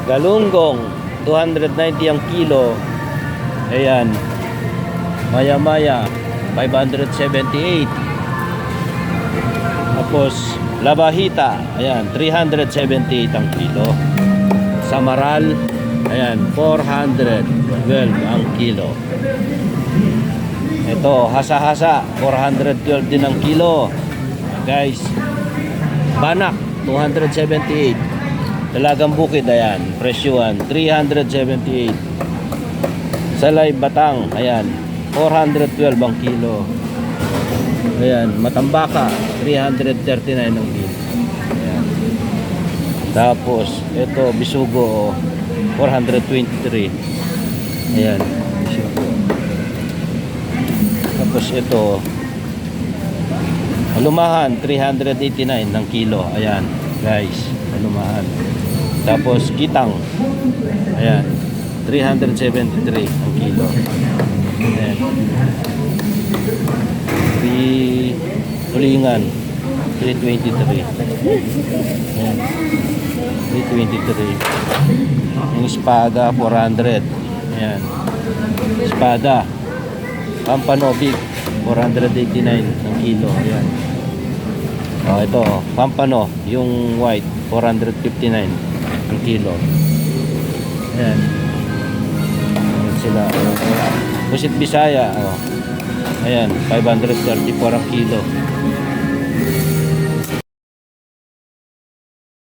Galunggong 290 ang kilo. Ayan. Maya maya 578. Tapos labahita, ayan, 378 ang kilo. Samaral, ayan, 412 ang kilo. Ito, hasa-hasa, 412 din ang kilo. Guys, banak 278. Dalagang bukid, ayan, presyuan 378. Salay batang, ayan, 412 ang kilo. Ayan, matambaka 339 ang kilo. Ayan. Tapos ito bisugo 423. Ayan, bisugo. Tapos ito alumahan 389 ng kilo. Ayan, guys, alumahan. Tapos kitang, ayan, 373 ang kilo. Ayan. Tulingan 323. Ayan, 323. Yung espada 400. Ayan, espada Pampano big 489 ang kilo. Ayan. Oh, ito Pampano yung white 459 ang kilo. Ayan. Ayan sila. Pusit Bisaya, oh. Ayan, 534 ang kilo.